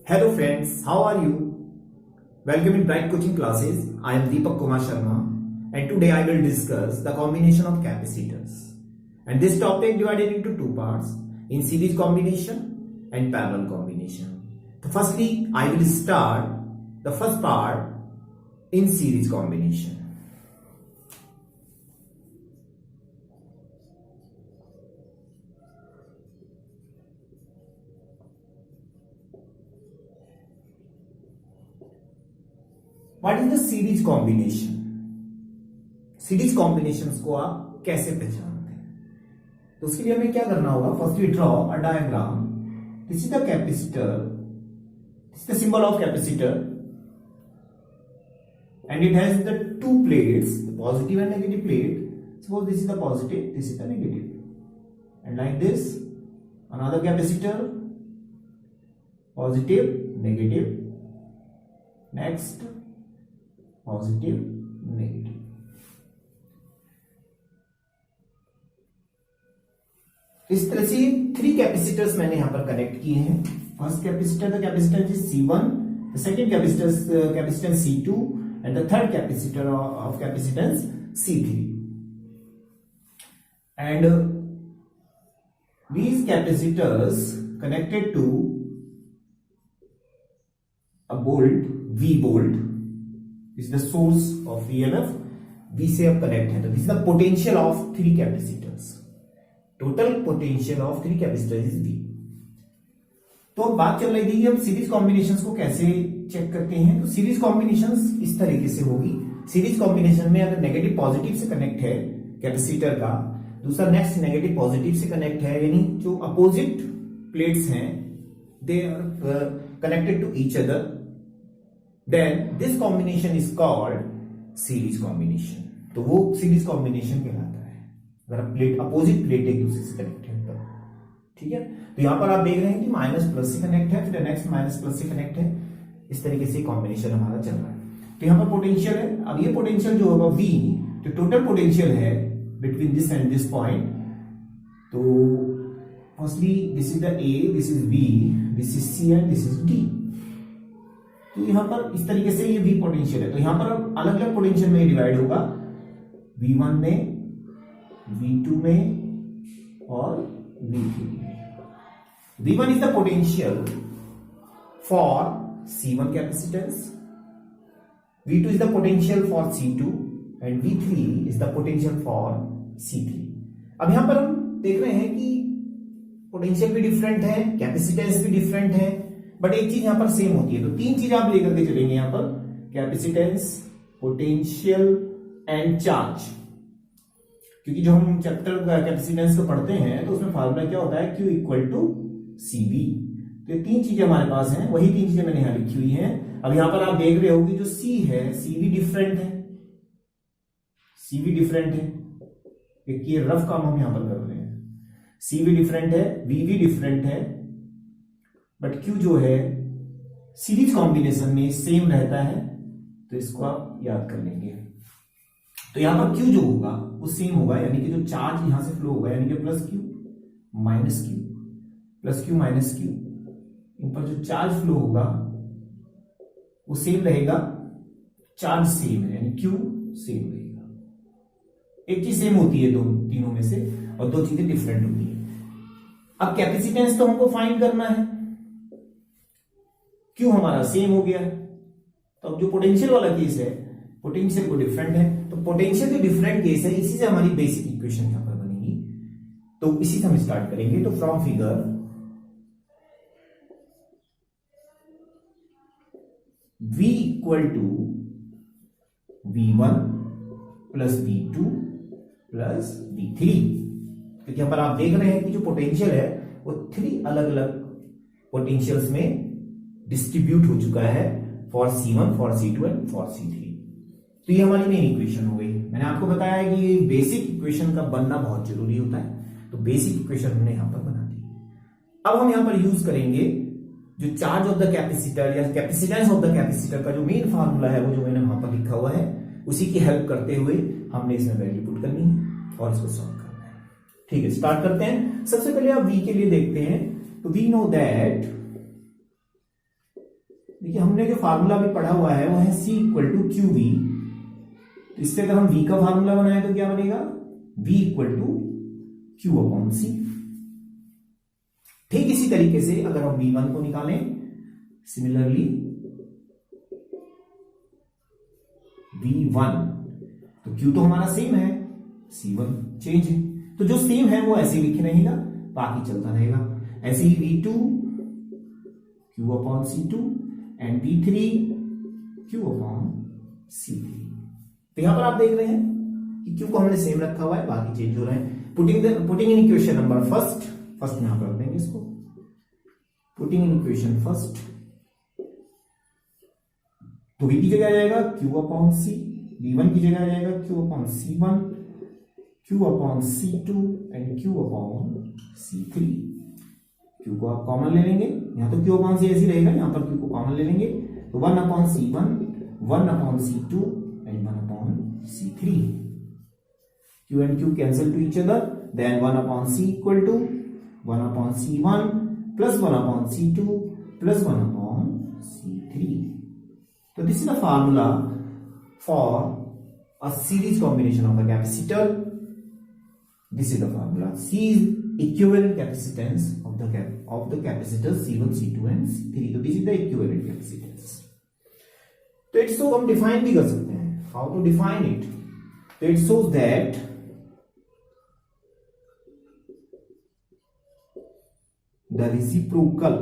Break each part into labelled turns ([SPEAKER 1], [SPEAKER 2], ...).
[SPEAKER 1] Hello friends, how are you? Welcome in Bright Coaching Classes. I am Deepak Kumar Sharma and today I will discuss the combination of capacitors. And this topic divided into two parts, in series combination and parallel combination. So firstly, I will start the first part in series combination. What is the series combination? Series combinations को आप कैसे पहचानते हैं? तो उसके लिए हमें क्या करना होगा? First we draw a diagram. This is the capacitor, this is the symbol of capacitor and it has the two plates, the positive and negative plate. Suppose this is the positive, this is the negative, and like this another capacitor, positive, negative, next positive, negative. इस तरह से three capacitors मैंने यहां पर connect किए हैं. First capacitor the capacitance C1, the second capacitance C2 and the third capacitor of capacitance C3, and these capacitors connected to a bolt, V bolt, is the source of EMF. V से अब connect है, तो this is the potential of three capacitors. Total potential of three capacitors is V. तो अब बात चल रही थी कि हम सीरीज कॉम्बिनेशंस को कैसे चेक करते हैं. तो सीरीज कॉम्बिनेशंस इस तरीके से होगी. सीरीज कॉम्बिनेशन में अगर नेगेटिव पॉजिटिव से कनेक्ट है कैपेसिटर का, दूसरा नेक्स्ट नेगेटिव पॉजिटिव से कनेक्ट है, यानी जो अपोजिट प्लेट्स हैं they are connected to each other, then this combination is called series combination. तो वो सीरीज कॉम्बिनेशन कहलाता है अगर प्लेट अपोजिट प्लेट एक दूसरे से कनेक्ट है तो. ठीक है, तो यहां पर आप देख रहे हैं कि माइनस प्लस से कनेक्ट है, फिर नेक्स्ट माइनस प्लस से कनेक्ट है. इस तरीके से कॉम्बिनेशन हमारा चल रहा है. तो यहां पर पोटेंशियल है. अब ये पोटेंशियल जो होगा V, जो टोटल पोटेंशियल है between this and this point. तो firstly this is the A, this is B, this is C and this is D. तो यहां पर इस तरीके से ये V पोटेंशियल है. तो यहां पर अलग अलग पोटेंशियल में डिवाइड होगा, V1 में, V2 में और V3 में. V1 is the potential for C1 capacitance, V2 is the potential for C2 and V3 is the potential for C3. अब यहां पर हम देख रहे हैं कि पोटेंशियल भी डिफरेंट है, कैपेसिटेंस भी डिफरेंट है, बट एक चीज यहां पर सेम होती है. तो तीन चीज आप लेकर के चलेंगे यहां पर, कैपेसिटेंस, पोटेंशियल एंड चार्ज. क्योंकि जो हम चैप्टर कैपेसिटेंस को पढ़ते हैं तो उसमें फार्मूला क्या होता है, Q इक्वल टू CV. तो ये तीन चीजें हमारे पास हैं, वही तीन चीजें मैंने यहां लिखी हुई हैं. अब यहां पर आप देख रहे हो कि जो C है, C भी डिफरेंट है, C भी डिफरेंट है. एक ये रफ काम हम यहां पर कर रहे हैं. C भी डिफरेंट है, V भी डिफरेंट है, बट Q जो है सीरीज कॉम्बिनेशन में सेम रहता है. तो इसको आप याद कर लेंगे. तो यहां पर Q जो होगा वो सेम होगा, यानी कि जो चार्ज यहां से फ्लो होगा, यानी कि plus Q minus Q, plus Q minus Q, इन पर जो चार्ज फ्लो होगा वो सेम रहेगा. चार्ज सेम है यानी Q सेम रहेगा. एक चीज सेम होती है दो तीनों में से, और दो चीजें डिफरेंट होती है. अब कैपेसिटेंस तो हमको फाइंड करना है. Q हमारा सेम हो गया. तो अब जो पोटेंशियल वाला केस है, पोटेंशियल को डिफरेंट है. तो पोटेंशियल जो डिफरेंट केस है, इसी से हमारी बेसिक इक्वेशन यहां पर बनेगी. तो इसी से हम स्टार्ट करेंगे. तो from figure V equal to V1 plus V2 plus V3. क्योंकि यहां पर आप देख रहे हैं कि जो पोटेंशियल है वो थ्री अलग अलग पोटेंशियल्स में डिस्ट्रीब्यूट हो चुका है, for C1, for C2 and for C3. तो ये हमारी मेन इक्वेशन हो गई. मैंने आपको बताया कि बेसिक इक्वेशन का बनना बहुत जरूरी होता है, तो बेसिक इक्वेशन हमने यहां पर बना दी. अब हम यहां पर यूज करेंगे जो चार्ज ऑफ द कैपेसिटर या कैपेसिटेंस ऑफ द कैपेसिटर का जो मेन फार्मूला है, वो जो मैंने वहां पर लिखा हुआ है, उसी की हेल्प करते हुए हमने इसमें वैल्यू पुट करनी है और इसको सॉल्व करना है. ठीक है, स्टार्ट करते हैं. सबसे पहले आप V के लिए देखते हैं. तो वी नो दैट देखिए हमने जो फार्मूला भी पढ़ा हुआ है वो है C equal to Q V. तो इससे अगर हम V का फार्मूला बनाए तो क्या बनेगा, V equal to Q upon C. ठीक इसी तरीके से अगर हम V1 को निकालें, सिमिलरली V1, तो Q तो हमारा सेम है, C1 चेंज है, तो जो सेम है वो ऐसे लिखे रहेगा, बाकी चलता रहेगा। ऐसे ही V2 Q upon C2 and V3 Q upon C3। तो यहां पर आप देख रहे हैं कि Q को हमने सेम रखा हुआ है, बाकी चेंज हो रहे हैं। Putting in equation number first यहां पर रख देंगे इसको, पुटिंग इन इक्वेशन फर्स्ट, तो V की जगह आ जाएगा Q अपॉन C, V1 की जगह आ जाएगा Q upon C1, Q upon C2 and Q upon C3। Q को आप कॉमन ले लेंगे, यहां तो Q अपॉन C ऐसे ही रहेगा, यहां पर Q को कॉमन ले लेंगे, तो 1 upon C1, 1 upon C2 and 1 upon C3। Q and Q cancel to each other, then 1 upon C equal to 1 upon C1 plus 1 upon C2 plus 1 upon C3. So this is the formula for a series combination of a capacitor. This is the formula. C is equivalent capacitance of the capacitors C1, C2 and C3. So this is the equivalent capacitance. तो it show हम define भी कर सकते हैं, how to define it. तो it shows that the reciprocal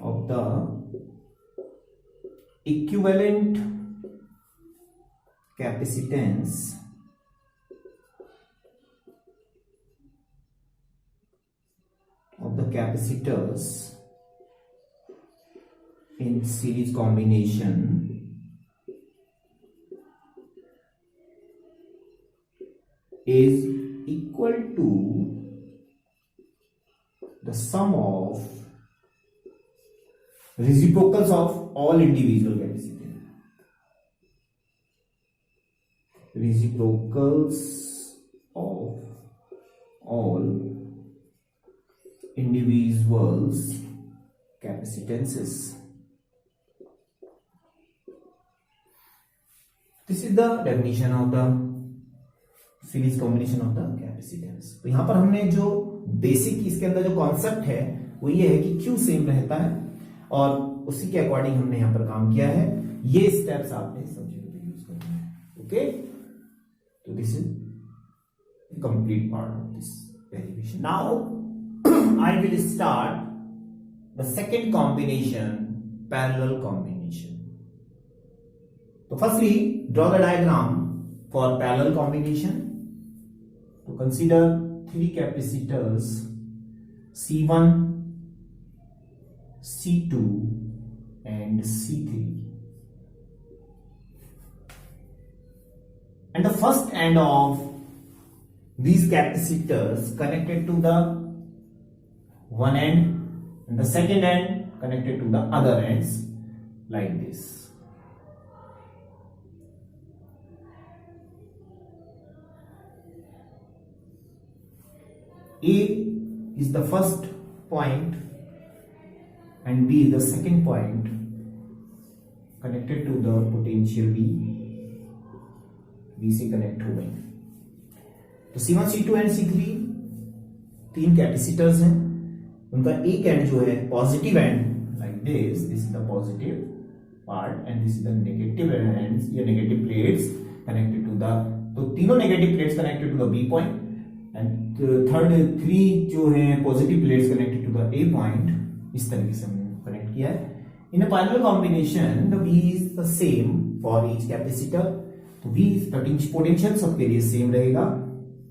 [SPEAKER 1] of the equivalent capacitance of the capacitors in series combination is equal to the sum of reciprocals of all individual capacitors. Reciprocals of all individuals capacitances. This is the definition of the series combination of the capacitance. तो यहां पर हमने जो basic इसके अंदर जो concept है वो ये है कि Q सेम रहता है और उसी के अकॉर्डिंग हमने यहां पर काम किया है। ये स्टेप्स आपने सब्जेक्ट में यूज करना है। ओके, तो this is complete part of this derivation. Now I will start the second combination, parallel combination. So firstly, draw the diagram for parallel combination. To consider three capacitors C1, C2 and C3. And the first end of these capacitors connected to the one end and the second end connected to the other ends like this. A is the first point and B is the second point connected to the potential V. V से connect हो गए। तो C1, C2 and C3 तीन capacitors हैं, उनका एक and जो है positive and like this is the positive part and this is the negative ends या negative plates connected to the, तो तीनों negative plates connected to the B point and third three जो है positive plates connected to the A point. इस तरीके से हमने connect किया है। In a parallel combination the V is the same for each capacitor. तो V पोटेंशियल सबके लिए सेम रहेगा,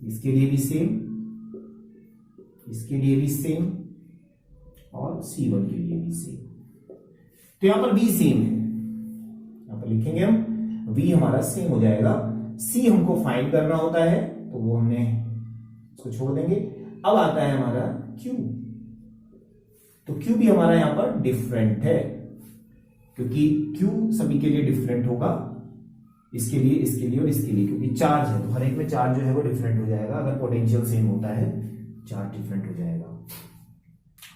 [SPEAKER 1] इसके लिए भी सेम, इसके लिए भी सेम और C1 के लिए भी सेम। तो यहां पर V सेम है, यहां पर लिखेंगे हम V हमारा सेम हो जाएगा। C हमको फाइंड करना होता है तो वो हमने इसको छोड़ देंगे। अब आता है हमारा Q, तो Q भी हमारा यहां पर डिफरेंट है क्योंकि Q सभी के लिए डिफरेंट होगा, इसके लिए, इसके लिए और इसके लिए, क्योंकि चार्ज है तो हर एक में चार्ज जो है वो डिफरेंट हो जाएगा। अगर पोटेंशियल सेम होता है चार्ज डिफरेंट हो जाएगा।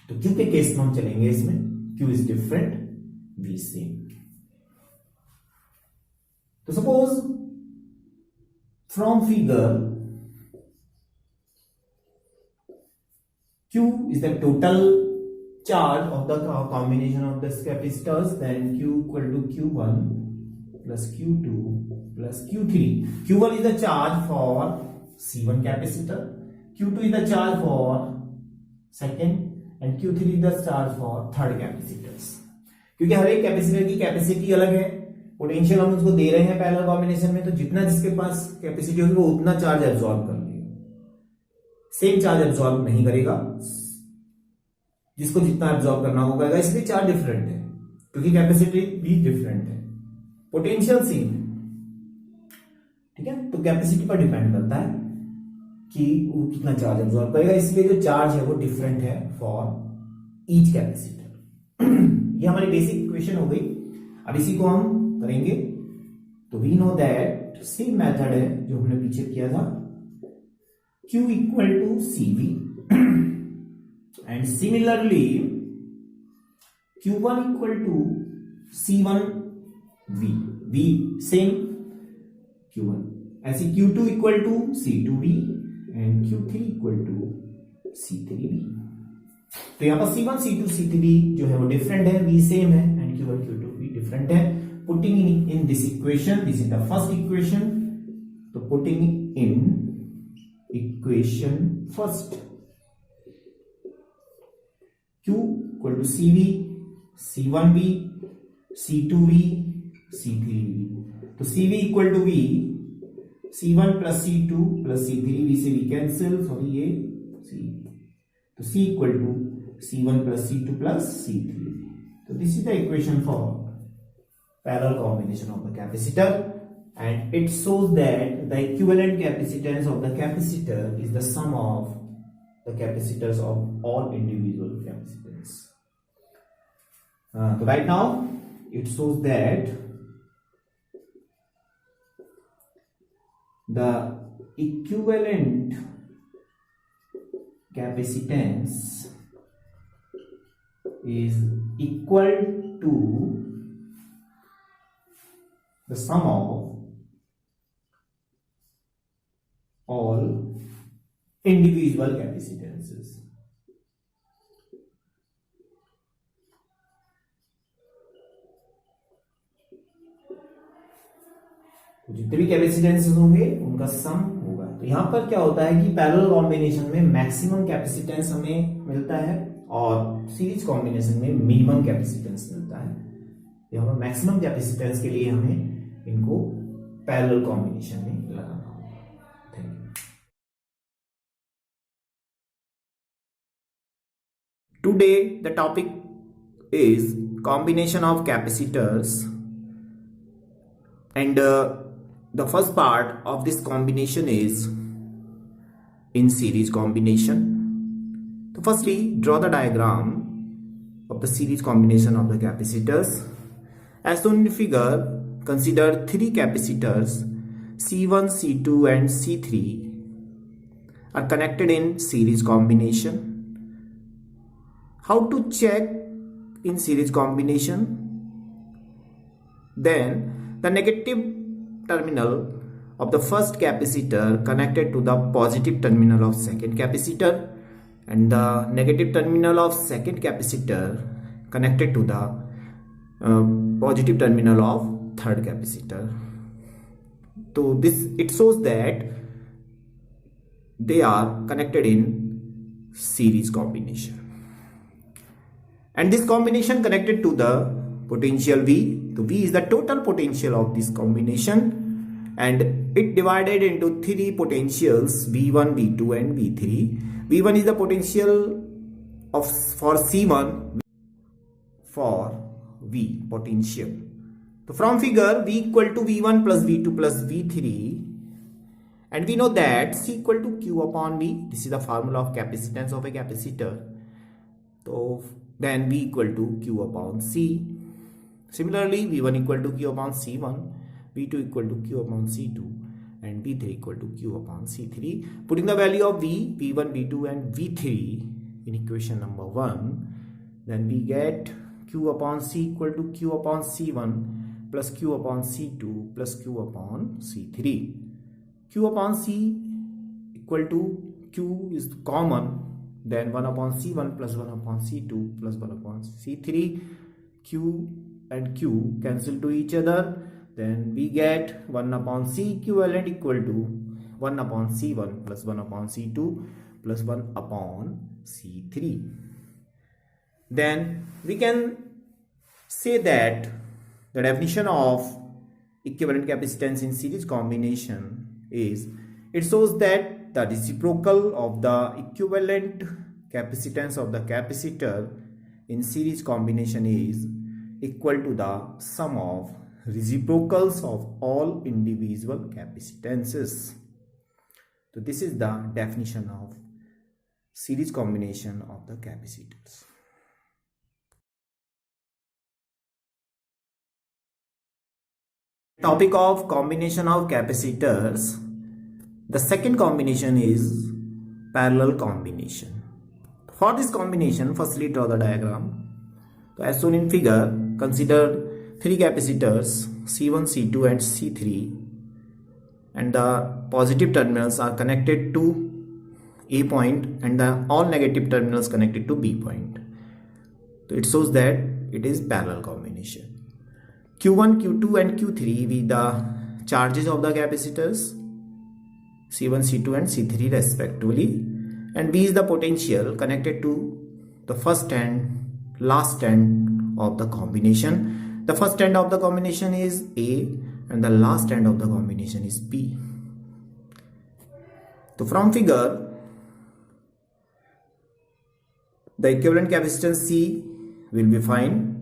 [SPEAKER 1] तो Q के केस में हम चलेंगे इसमें, Q is different, V same. तो suppose from figure Q is the total charge of the combination of the capacitors, then Q equal to Q1 plus Q2 plus Q3. Q1 is the charge for C1 capacitor, Q2 is the charge for second and Q3 is the charge for third capacitors. क्योंकि हर एक capacitor की capacity अलग है, potential हम उसको दे रहे हैं parallel combination में, तो जितना जिसके पास कैपेसिटी होगी वो उतना चार्ज एब्जॉर्ब कर लेगा, सेम चार्ज एब्जॉर्ब नहीं करेगा, जिसको जितना एब्जॉर्ब करना होगा, इसलिए चार्ज डिफरेंट है क्योंकि कैपेसिटी भी डिफरेंट है, पोटेंशियल सेम है। ठीक है, तो कैपेसिटी पर डिपेंड करता है कि वो कितना चार्ज एब्जॉर्ब करेगा, इसलिए जो चार्ज है वो डिफरेंट है फॉर ईच कैपेसिटर। ये हमारी बेसिक इक्वेशन हो गई। अब इसी को हम करेंगे, तो we know that same method है जो हमने पीछे किया था, Q equal to CV and similarly Q1 equal to C1V, V same Q1, ऐसे Q2 equal to C2V and Q3 equal to C3V। तो यहां पर C1 C2 C3 जो है वो डिफरेंट है, V सेम है एंड Q1 Q2 भी डिफरेंट है। Putting in this equation, this is the first equation, तो putting in equation first Q equal to CV, C1V, C2V, C3V। तो CV equal to V, C1 plus C2 plus C3V से भी cancel, sorry ये C, तो C equal to C1 plus C2 plus C3V। तो this is the equation for parallel combination of the capacitor and it shows that the equivalent capacitance of the capacitor is the sum of the capacitors of all individual capacitors. So right now it shows that the equivalent capacitance is equal to the sum of all individual capacitances. तो जितने भी कैपेसिटेंसेस होंगे उनका सम होगा। तो यहां पर क्या होता है कि पैरेलल कॉम्बिनेशन में मैक्सिमम कैपेसिटेंस हमें मिलता है और सीरीज कॉम्बिनेशन में मिनिमम कैपेसिटेंस मिलता है। यहां पर मैक्सिमम कैपेसिटेंस के लिए हमें इनको पैरेलल कॉम्बिनेशन में लगाना होगा। Today the topic is combination of capacitors, and the first part of this combination is in series combination. So firstly, draw the diagram of the series combination of the capacitors. As shown in the figure, consider three capacitors C1, C2 and C3 are connected in series combination. How to check in series combination? Then the negative terminal of the first capacitor connected to the positive terminal of second capacitor, and the negative terminal of second capacitor connected to the positive terminal of third capacitor. So this, it shows that they are connected in series combination. And this combination connected to the potential V. So V is the total potential of this combination, and it divided into three potentials, V1, V2 and V3. V1 is the potential for C1 for V potential. So from figure, V equal to V1 plus V2 plus V3, and we know that C equal to Q upon V. This is the formula of capacitance of a capacitor. So then V equal to Q upon C. Similarly, V1 equal to Q upon C1, V2 equal to Q upon C2, and V3 equal to Q upon C3. Putting the value of V, V1, V2 and V3 in equation number 1, then we get Q upon C equal to Q upon C1 plus Q upon C2 plus Q upon C3. Q upon C equal to Q is common, then 1 upon C1 plus 1 upon C2 plus 1 upon C3. Q and Q cancel to each other, then we get 1 upon C equivalent equal to 1 upon C1 plus 1 upon C2 plus 1 upon C3. Then we can say that the definition of equivalent capacitance in series combination is, it shows that the reciprocal of the equivalent capacitance of the capacitor in series combination is equal to the sum of reciprocals of all individual capacitances. So this is the definition of series combination of the capacitors. Topic of combination of capacitors. The second combination is parallel combination. For this combination, firstly draw the diagram. So as shown in figure, consider three capacitors C1, C2 and C3, and the positive terminals are connected to A point and the all negative terminals connected to B point. So it shows that it is parallel combination. Q1, Q2 and Q3 with the charges of the capacitors C1, C2 and C3 respectively, and V is the potential connected to the first and last end of the combination. The first end of the combination is A and the last end of the combination is B. So from figure, the equivalent capacitance C will be fine.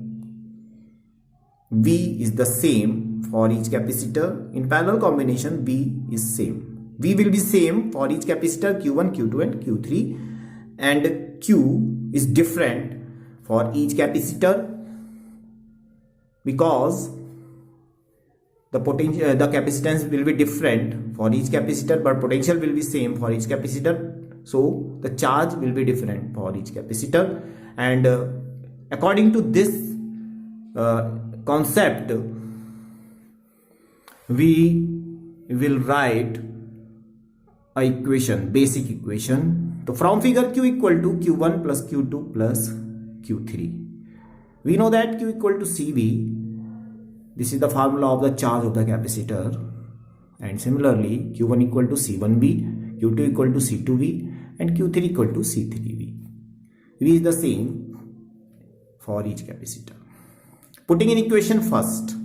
[SPEAKER 1] V is the same for each capacitor. In parallel combination, V is same. V will be same for each capacitor Q1, Q2 and Q3, and Q is different for each capacitor because the potential, the capacitance will be different for each capacitor, but potential will be same for each capacitor. So the charge will be different for each capacitor, and according to this concept, we will write a equation, basic equation. So from figure, Q equal to Q1 plus Q2 plus Q3. We know that Q equal to CV. This is the formula of the charge of the capacitor. And similarly, Q1 equal to C1V, Q2 equal to C2V, and Q3 equal to C3V. V is the same for each capacitor. Putting in equation first.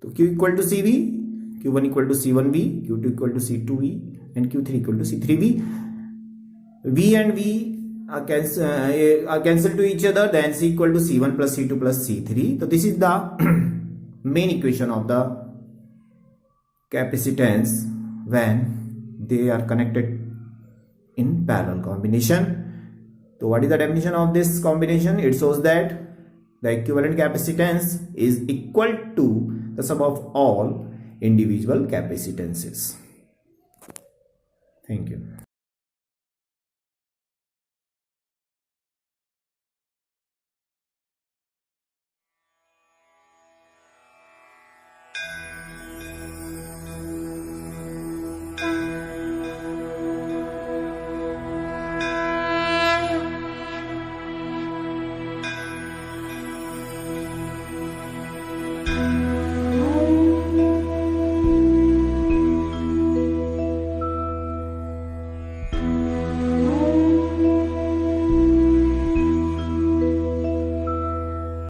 [SPEAKER 1] So Q equal to CV, Q1 equal to C1V, Q2 equal to C2V, and Q3 equal to C3V. V and V are cancelled to each other, then C equal to C1 plus C2 plus C3. So this is the main equation of the capacitance when they are connected in parallel combination. So what is the definition of this combination? It shows that the equivalent capacitance is equal to the sum of all individual capacitances. Thank you.